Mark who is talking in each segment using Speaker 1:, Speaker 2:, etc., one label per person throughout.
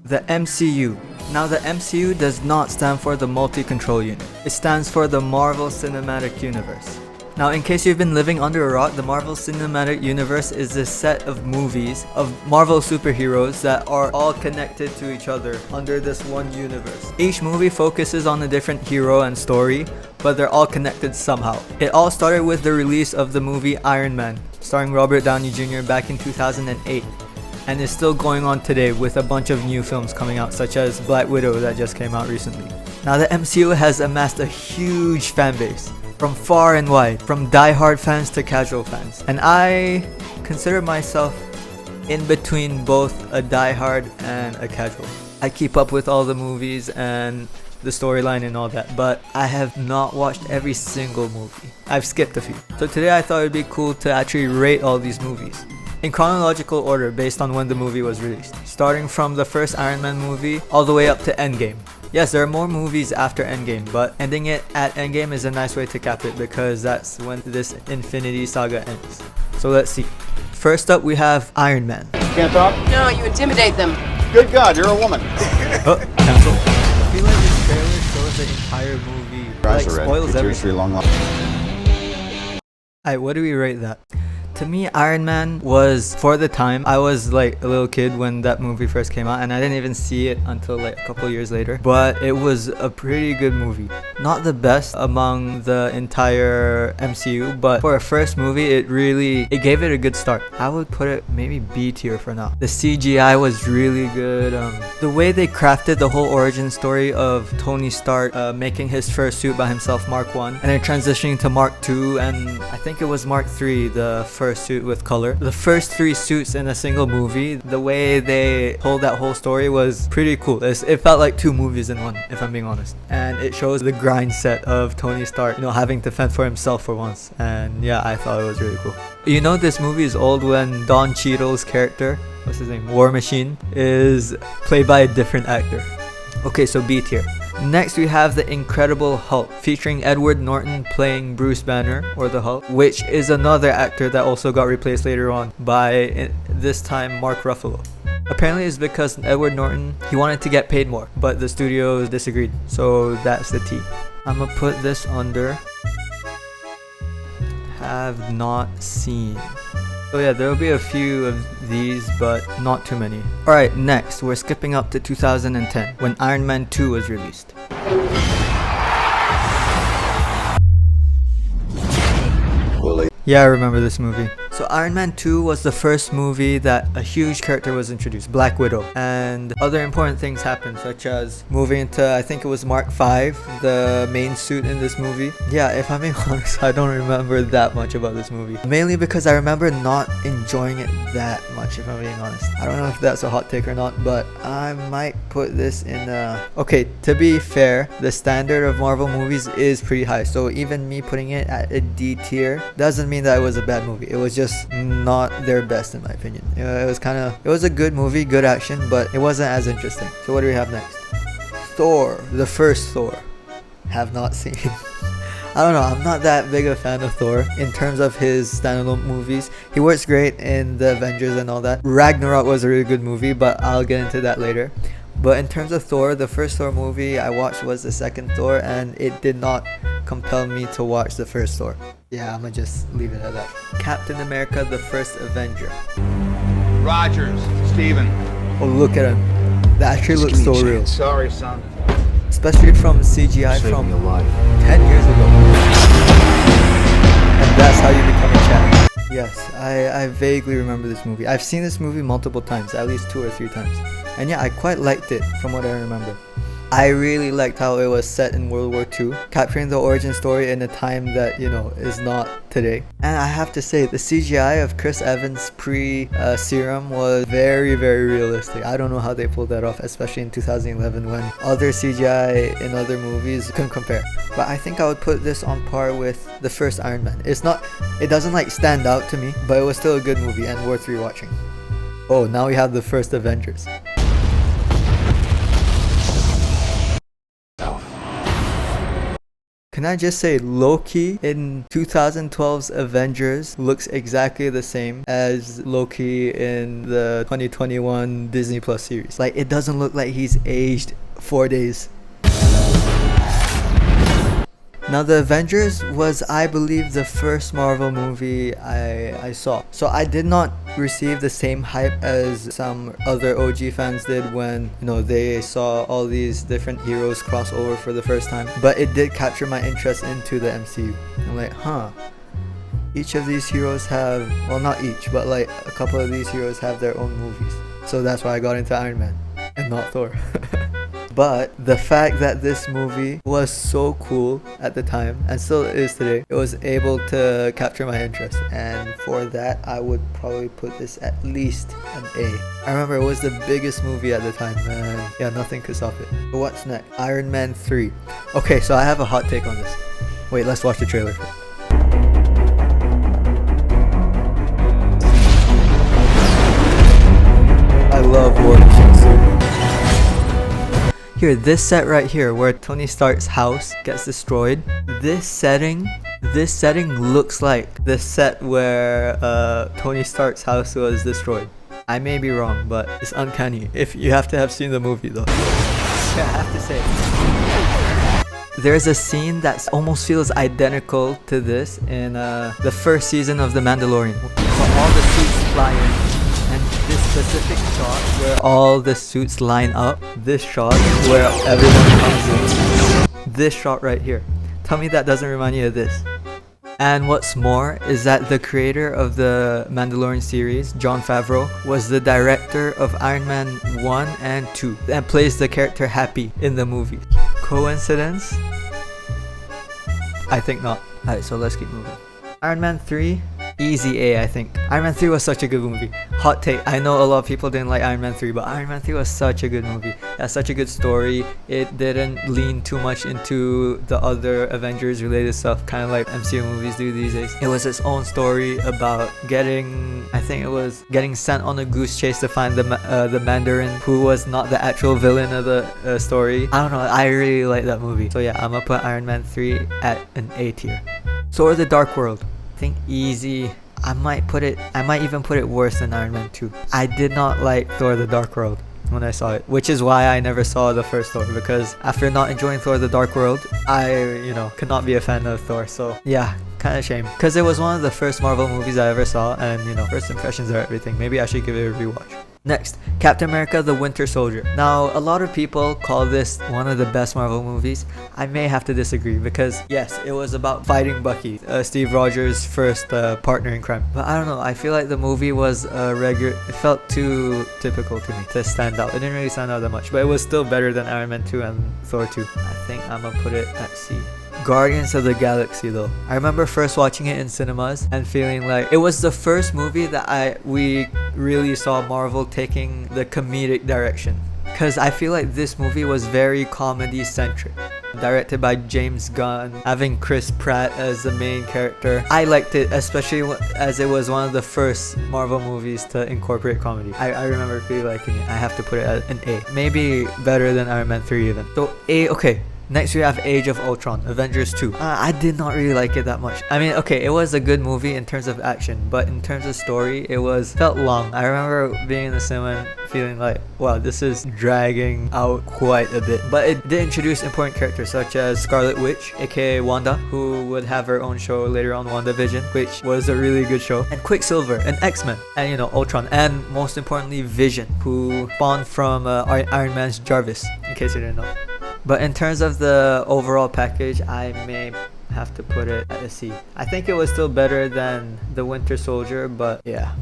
Speaker 1: The MCU. Now the MCU does not stand for the Multi-Control Unit. It stands for the Marvel Cinematic Universe. Now in case you've been living under a rock, the Marvel Cinematic Universe is a set of movies of Marvel superheroes that are all connected to each other under this one universe. Each movie focuses on a different hero and story, but they're all connected somehow. It all started with the release of the movie Iron Man, starring Robert Downey Jr. back in 2008. And is still going on today with a bunch of new films coming out, such as Black Widow that just came out recently. Now the MCU has amassed a huge fan base from far and wide, from die-hard fans to casual fans. And I consider myself in between both a die-hard and a casual. I keep up with all the movies and the storyline and all that, but I have not watched every single movie. I've skipped a few. So today I thought it'd be cool to actually rate all these movies in chronological order based on when the movie was released, starting from the first Iron Man movie all the way up to End Game. Yes, there are more movies after End Game, but ending it at End Game is a nice way to cap it because that's when this Infinity Saga ends. So let's see. First up we have Iron Man.
Speaker 2: Can't talk?
Speaker 3: No, you intimidate them.
Speaker 2: Good God, you're a woman.
Speaker 1: Oh, cancel. I feel like this trailer shows the entire movie. Like, spoils everything. Alright, what do we rate that? To me, Iron Man was, for the time, I was like a little kid when that movie first came out and I didn't even see it until like a couple years later. But it was a pretty good movie. Not the best among the entire MCU, but for a first movie, it gave it a good start. I would put it maybe B tier for now. The CGI was really good. The way they crafted the whole origin story of Tony Stark making his first suit by himself, Mark 1, and then transitioning to Mark 2, and I think it was Mark 3, the first suit with color. The first 3 suits in a single movie, the way they told that whole story was pretty cool. It felt like 2 movies in one, if I'm being honest. And it shows the grind set of Tony Stark, having to fend for himself for once. And yeah, I thought it was really cool. This movie is old when Don Cheadle's character, what's his name, War Machine, is played by a different actor. Okay, so B tier. Next we have The Incredible Hulk, featuring Edward Norton playing Bruce Banner, or the Hulk, which is another actor that also got replaced later on by, this time, Mark Ruffalo. Apparently it's because Edward Norton, he wanted to get paid more, but the studios disagreed, so that's the T. I'm gonna put this under have not seen. So yeah, there will be a few of these, but not too many. Alright, next, we're skipping up to 2010, when Iron Man 2 was released. Yeah, I remember this movie. So Iron Man 2 was the first movie that a huge character was introduced, Black Widow. And other important things happened, such as moving into, I think it was Mark 5, the main suit in this movie. Yeah, if I'm being honest, I don't remember that much about this movie. Mainly because I remember not enjoying it that much, if I'm being honest. I don't know if that's a hot take or not, but I might put this in Okay, to be fair, the standard of Marvel movies is pretty high. So even me putting it at a D tier doesn't mean that it was a bad movie. It was just not their best in my opinion. It was a good movie, good action, but it wasn't as interesting. So what do we have next? Thor, the first Thor. Have not seen. I don't know, I'm not that big a fan of Thor in terms of his standalone movies. He works great in the Avengers and all that. Ragnarok was a really good movie, but I'll get into that later. But in terms of Thor, the first Thor movie I watched was the second Thor, and it did not compel me to watch the first Thor. Yeah, I'm gonna just leave it at that. Captain America, the first Avenger.
Speaker 2: Rogers, Steven.
Speaker 1: Oh, look at him. That actually looks so real.
Speaker 2: Sorry, son.
Speaker 1: Especially from CGI from 10 years ago. And that's how you become a champ. Yes, I vaguely remember this movie. I've seen this movie multiple times, at least 2 or 3 times. And yeah, I quite liked it from what I remember. I really liked how it was set in World War II, capturing the origin story in a time that, is not today. And I have to say, the CGI of Chris Evans' pre-serum was very, very realistic. I don't know how they pulled that off, especially in 2011 when other CGI in other movies couldn't compare. But I think I would put this on par with the first Iron Man. It doesn't stand out to me, but it was still a good movie and worth rewatching. Oh, now we have the first Avengers. Can I just say Loki in 2012's Avengers looks exactly the same as Loki in the 2021 Disney Plus series. Like, it doesn't look like he's aged 4 days. Now, The Avengers was, I believe, the first Marvel movie I saw. So I did not receive the same hype as some other OG fans did when, they saw all these different heroes cross over for the first time. But it did capture my interest into the MCU. I'm like, each of these heroes have, well, not each, but like a couple of these heroes have their own movies. So that's why I got into Iron Man and not Thor. But the fact that this movie was so cool at the time, and still is today, it was able to capture my interest. And for that, I would probably put this at least an A. I remember it was the biggest movie at the time, and yeah, nothing could stop it. But what's next? Iron Man 3. Okay, so I have a hot take on this. Wait, let's watch the trailer first. I love War Machine suit. Here, this set right here where Tony Stark's house gets destroyed, this setting looks like the set where Tony Stark's house was destroyed. I may be wrong, but it's uncanny. If you have to have seen the movie though. Yeah, I have to say. There's a scene that almost feels identical to this in the first season of The Mandalorian. So all the suits fly in. And this specific shot where all the suits line up, this shot where everyone comes in, this shot right here. Tell me that doesn't remind you of this. And what's more is that the creator of the Mandalorian series, Jon Favreau, was the director of Iron Man 1 and 2 and plays the character Happy in the movie. Coincidence? I think not. Alright, so let's keep moving. Iron Man 3, easy A, I think. Iron Man 3 was such a good movie. Hot take, I know a lot of people didn't like Iron Man 3, but Iron Man 3 was such a good movie. It had such a good story. It didn't lean too much into the other Avengers related stuff, kind of like MCU movies do these days. It was its own story about getting sent on a goose chase to find the Mandarin, who was not the actual villain of the story. I don't know, I really like that movie. So yeah, I'm gonna put Iron Man 3 at an A tier. Thor the Dark World. I think easy. I might even put it worse than Iron Man 2. I did not like Thor the Dark World when I saw it, which is why I never saw the first Thor, because after not enjoying Thor the Dark World, I, could not be a fan of Thor. So yeah, kind of shame, because it was one of the first Marvel movies I ever saw, and first impressions are everything. Maybe I should give it a rewatch. Next, Captain America the Winter Soldier. Now, a lot of people call this one of the best Marvel movies. I may have to disagree, because yes, it was about fighting Bucky, Steve Rogers' first partner in crime. But I don't know, I feel like the movie was it felt too typical to me to stand out. It didn't really stand out that much, but it was still better than Iron Man 2 and Thor 2. I think I'm gonna put it at C. Guardians of the Galaxy though. I remember first watching it in cinemas and feeling like it was the first movie that we really saw Marvel taking the comedic direction. Cause I feel like this movie was very comedy centric. Directed by James Gunn, having Chris Pratt as the main character. I liked it, especially as it was one of the first Marvel movies to incorporate comedy. I remember really liking it. I have to put it at an A. Maybe better than Iron Man 3 even. So A, okay. Next we have Age of Ultron, Avengers 2. I did not really like it that much. I mean, okay, it was a good movie in terms of action, but in terms of story, it felt long. I remember being in the cinema feeling like, wow, this is dragging out quite a bit. But it did introduce important characters such as Scarlet Witch, aka Wanda, who would have her own show later on, WandaVision, which was a really good show, and Quicksilver, and X-Men, and Ultron, and most importantly, Vision, who spawned from Iron Man's Jarvis, in case you didn't know. But in terms of the overall package, I may have to put it at a C. I think it was still better than The Winter Soldier, but yeah,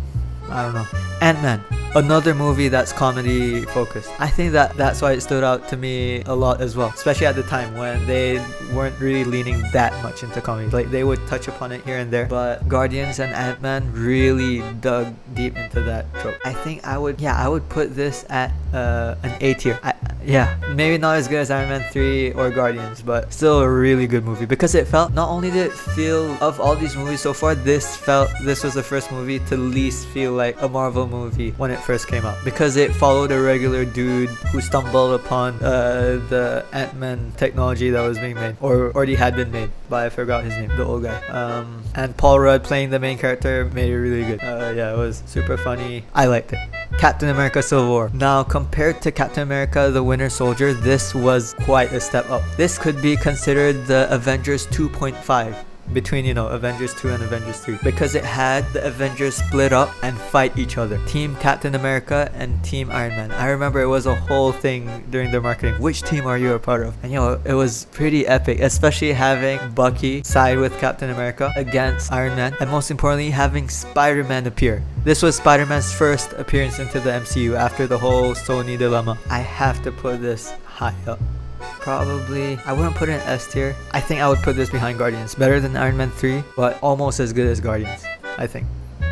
Speaker 1: I don't know. Ant-Man, another movie that's comedy focused. I think that's why it stood out to me a lot as well, especially at the time when they weren't really leaning that much into comedy. Like, they would touch upon it here and there, but Guardians and Ant-Man really dug deep into that trope. I think I would put this at an A tier. Yeah, maybe not as good as Iron Man 3 or Guardians, but still a really good movie because it felt, not only did it feel, of all these movies so far, this was the first movie to least feel like a Marvel movie when it first came out, because it followed a regular dude who stumbled upon the Ant-Man technology that was being made, or already had been made by, I forgot his name, the old guy. And Paul Rudd playing the main character made it really good. Yeah, it was super funny. I liked it. Captain America Civil War. Now, compared to Captain America the Winter Soldier, this was quite a step up. This could be considered the Avengers 2.5 between, you know, Avengers 2 and Avengers 3, because it had the Avengers split up and fight each other. Team Captain America and Team Iron Man. I remember it was a whole thing during the marketing. Which team are you a part of? And you know, it was pretty epic, especially having Bucky side with Captain America against Iron Man, and most importantly, having Spider-Man appear. This was Spider-Man's first appearance into the MCU after the whole Sony dilemma. I have to put this high up. Probably, I wouldn't put it in S tier. I think I would put this behind Guardians. Better than Iron Man 3, but almost as good as Guardians, I think.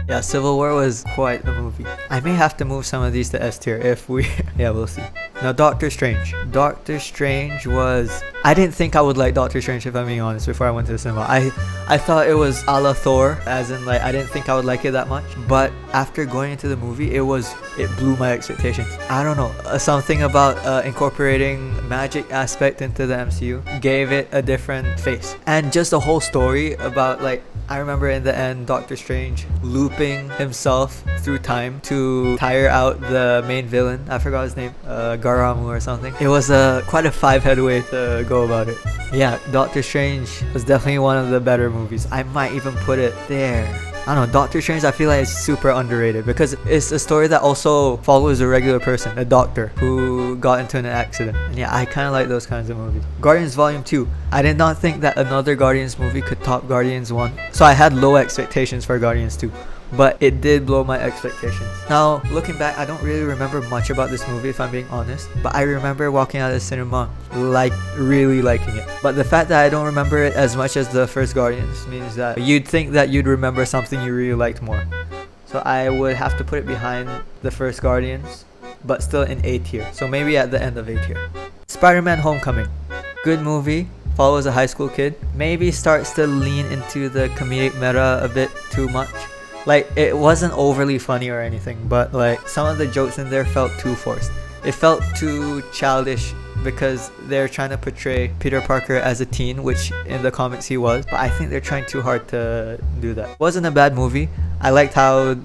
Speaker 1: Yeah, Civil War was quite a movie. I may have to move some of these to S tier if we... yeah, we'll see. Now, Doctor Strange. Doctor Strange was... I didn't think I would like Doctor Strange, if I'm being honest, before I went to the cinema. I thought it was a la Thor, as in, like, I didn't think I would like it that much. But after going into the movie, it blew my expectations. I don't know, something about incorporating magic aspect into the MCU gave it a different face. And just the whole story about, like, I remember in the end, Doctor Strange looping himself through time to tire out the main villain. I forgot his name, Garamu or something. It was quite a five-head way to go about it. Yeah, Doctor Strange was definitely one of the better movies. I might even put it there. I don't know, Doctor Strange, I feel like it's super underrated because it's a story that also follows a regular person, a doctor who got into an accident. And yeah, I kind of like those kinds of movies. Guardians Volume 2. I did not think that another Guardians movie could top Guardians 1. So I had low expectations for Guardians 2. But it did blow my expectations. Now, looking back, I don't really remember much about this movie, if I'm being honest. But I remember walking out of the cinema, really liking it. But the fact that I don't remember it as much as the first Guardians means that you'd think that you'd remember something you really liked more. So I would have to put it behind the first Guardians, but still in A tier. So maybe at the end of A tier. Spider-Man Homecoming. Good movie. Follows a high school kid. Maybe starts to lean into the comedic meta a bit too much. Like, it wasn't overly funny or anything, but like some of the jokes in there felt too forced. It felt too childish because they're trying to portray Peter Parker as a teen, which in the comics he was, but I think they're trying too hard to do that. It wasn't a bad movie. I liked how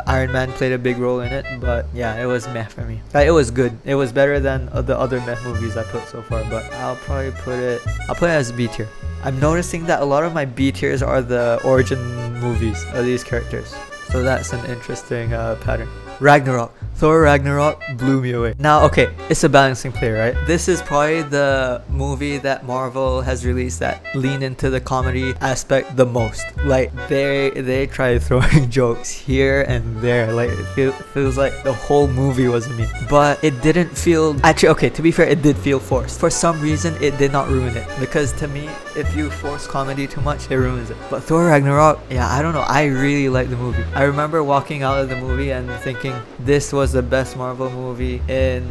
Speaker 1: Iron Man played a big role in it, but yeah, it was meh for me. Like, it was good. It was better than the other meh movies I put so far, but I'll put it as B tier. I'm noticing that a lot of my B tiers are the origin movies of these characters. So that's an interesting pattern. Ragnarok. Thor Ragnarok blew me away. Now, okay, it's a balancing play, right? This is probably the movie that Marvel has released that lean into the comedy aspect the most. Like, they try throwing jokes here and there. Like, it feels like the whole movie was me. But it didn't feel... Actually, okay, to be fair, it did feel forced. For some reason, it did not ruin it. Because to me, if you force comedy too much, it ruins it. But Thor Ragnarok, yeah, I don't know. I really liked the movie. I remember walking out of the movie and thinking, this was the best Marvel movie in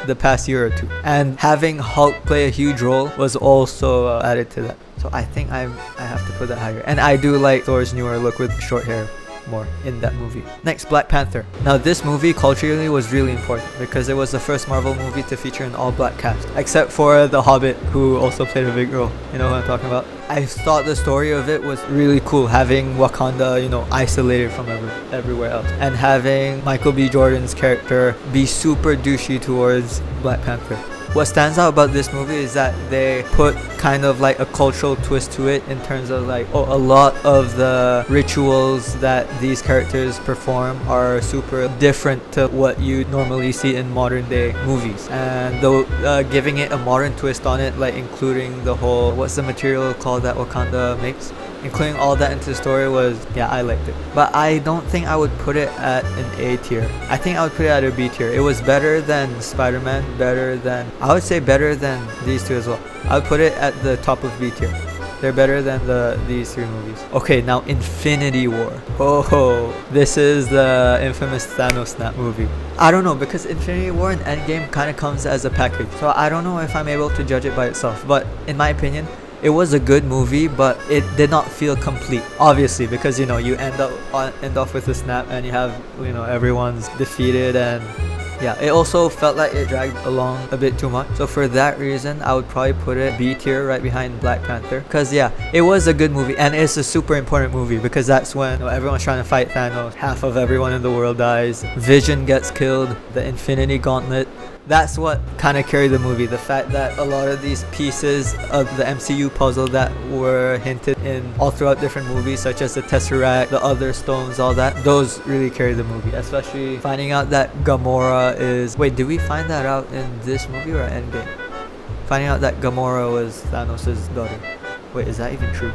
Speaker 1: the past year or two. And having Hulk play a huge role was also added to that. So I think I have to put that higher. And I do like Thor's newer look with short hair more in that movie. Next, Black Panther. Now, this movie culturally was really important because it was the first Marvel movie to feature an all-black cast, except for the Hobbit, who also played a big role. You know what I'm talking about? I thought the story of it was really cool, having Wakanda, you know, isolated from everywhere else, and having Michael B. Jordan's character be super douchey towards Black Panther. What stands out about this movie is that they put kind of like a cultural twist to it in terms of like, a lot of the rituals that these characters perform are super different to what you normally see in modern day movies. And though giving it a modern twist on it, like including the whole, what's the material called that Wakanda makes? Including all that into the story was, yeah, I liked it. But I don't think I would put it at an A tier. I think I would put it at a B tier. It was better than Spider-Man, I would say better than these two as well. I would put it at the top of B tier. They're better than these three movies. Okay, now Infinity War. Oh, this is the infamous Thanos snap movie. I don't know, because Infinity War and Endgame kind of comes as a package. So I don't know if I'm able to judge it by itself. But in my opinion, it was a good movie, but it did not feel complete. Obviously, because you end off with a snap and you have everyone's defeated, and yeah, it also felt like it dragged along a bit too much. So for that reason, I would probably put it B tier right behind Black Panther. Because yeah, it was a good movie, and it's a super important movie because that's when everyone's trying to fight Thanos. Half of everyone in the world dies. Vision gets killed. The Infinity Gauntlet. That's what kind of carried the movie. The fact that a lot of these pieces of the MCU puzzle that were hinted in all throughout different movies, such as the Tesseract, the other stones, all that, those really carried the movie. Especially finding out that Gamora is... Wait, did we find that out in this movie or Endgame? Finding out that Gamora was Thanos' daughter. Wait, is that even true?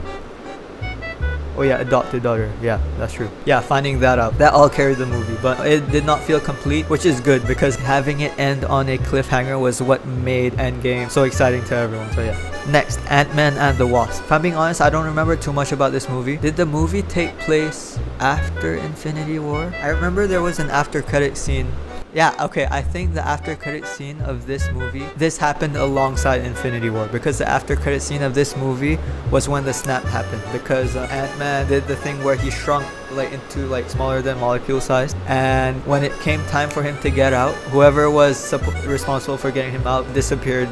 Speaker 1: Oh yeah, adopted daughter. Yeah, that's true. Yeah, finding that out. That all carried the movie, but it did not feel complete, which is good because having it end on a cliffhanger was what made Endgame so exciting to everyone. So yeah. Next, Ant-Man and the Wasp. If I'm being honest, I don't remember too much about this movie. Did the movie take place after Infinity War? I remember there was an after credit scene. Yeah, okay, I think the after credit scene of this movie, this happened alongside Infinity War, because the after credit scene of this movie was when the snap happened, because Ant-Man did the thing where he shrunk into smaller than molecule size, and when it came time for him to get out, whoever was responsible for getting him out disappeared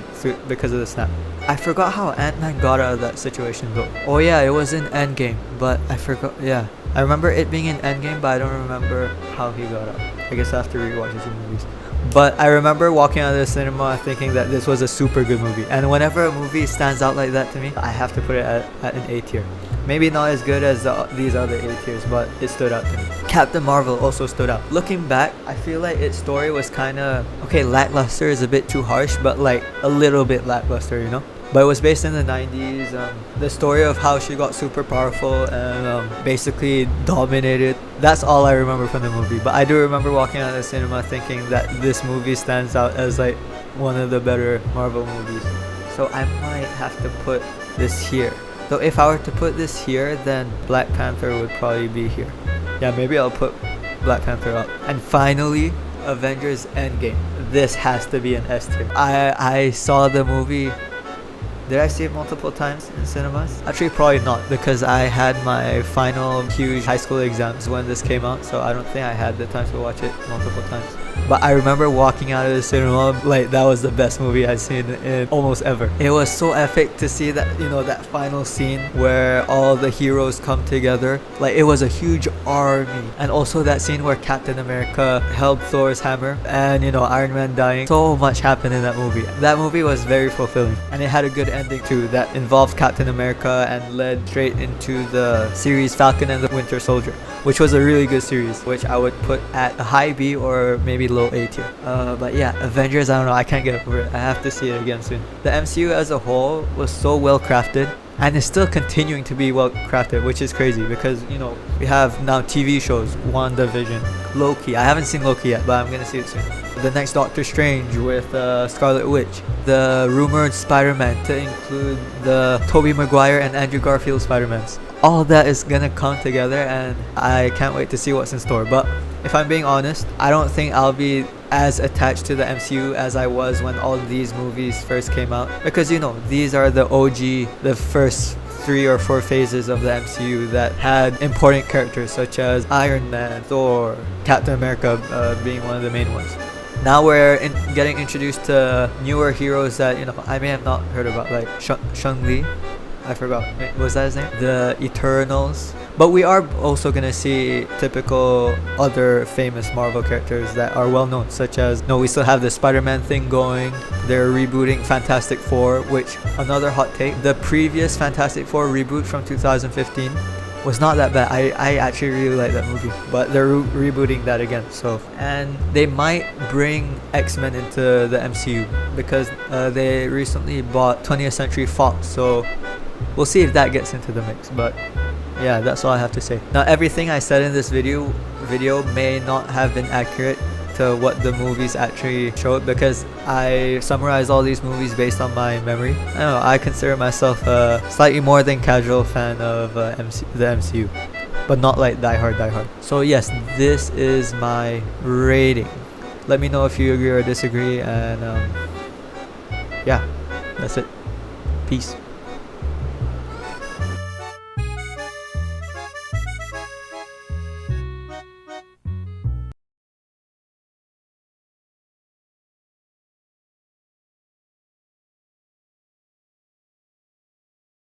Speaker 1: because of the snap. I forgot how Ant-Man got out of that situation though. Oh yeah, it was in Endgame, but I forgot. Yeah, I remember it being in Endgame, but I don't remember how he got out. I guess I have to rewatch his movies. But I remember walking out of the cinema thinking that this was a super good movie. And whenever a movie stands out like that to me, I have to put it at an A tier. Maybe not as good as these other A tiers, but it stood out to me. Captain Marvel also stood out. Looking back, I feel like its story was kind of... Okay, lackluster is a bit too harsh, but a little bit lackluster, But it was based in the 90s. The story of how she got super powerful and basically dominated. That's all I remember from the movie. But I do remember walking out of the cinema thinking that this movie stands out as one of the better Marvel movies. So I might have to put this here. So if I were to put this here, then Black Panther would probably be here. Yeah, maybe I'll put Black Panther up. And finally, Avengers End Game. This has to be an S tier. I saw the movie... Did I see it multiple times in cinemas? Actually, probably not, because I had my final huge high school exams when this came out, so I don't think I had the time to watch it multiple times. But I remember walking out of the cinema that was the best movie I'd seen in almost ever. It was so epic to see that, that final scene where all the heroes come together. It was a huge army. And also that scene where Captain America held Thor's hammer and, Iron Man dying. So much happened in that movie. That movie was very fulfilling. And it had a good ending too that involved Captain America and led straight into the series Falcon and the Winter Soldier, which was a really good series, which I would put at a high B or maybe low A tier. But yeah, Avengers, I don't know, I can't get over it. I have to see it again soon. The MCU as a whole was so well crafted, and is still continuing to be well crafted, which is crazy because we have now TV shows, WandaVision, Loki. I haven't seen Loki yet, but I'm gonna see it soon. The next Doctor Strange with Scarlet Witch, the rumored Spider-Man to include the Tobey Maguire and Andrew Garfield Spider-Mans. All that is gonna come together, and I can't wait to see what's in store. But if I'm being honest, I don't think I'll be as attached to the MCU as I was when all these movies first came out, because these are the OG, the first 3 or 4 phases of the MCU that had important characters such as Iron Man, Thor, Captain America being one of the main ones. Now we're getting introduced to newer heroes that I may have not heard about, like Shang-Li. I forgot. Was that his name? The Eternals. But we are also gonna see typical other famous Marvel characters that are well known, such as we still have the Spider-Man thing going. They're rebooting Fantastic Four, which, another hot take, the previous Fantastic Four reboot from 2015 was not that bad. I actually really like that movie, but they're rebooting that again. And they might bring X-Men into the MCU because they recently bought 20th Century Fox, so we'll see if that gets into the mix. But yeah, that's all I have to say. Now, everything I said in this video may not have been accurate. to what the movies actually showed, because I summarize all these movies based on my memory. I don't know, I consider myself a slightly more than casual fan of the MCU, but not like die hard. So yes, this is my rating. Let me know if you agree or disagree, and yeah, that's it. Peace.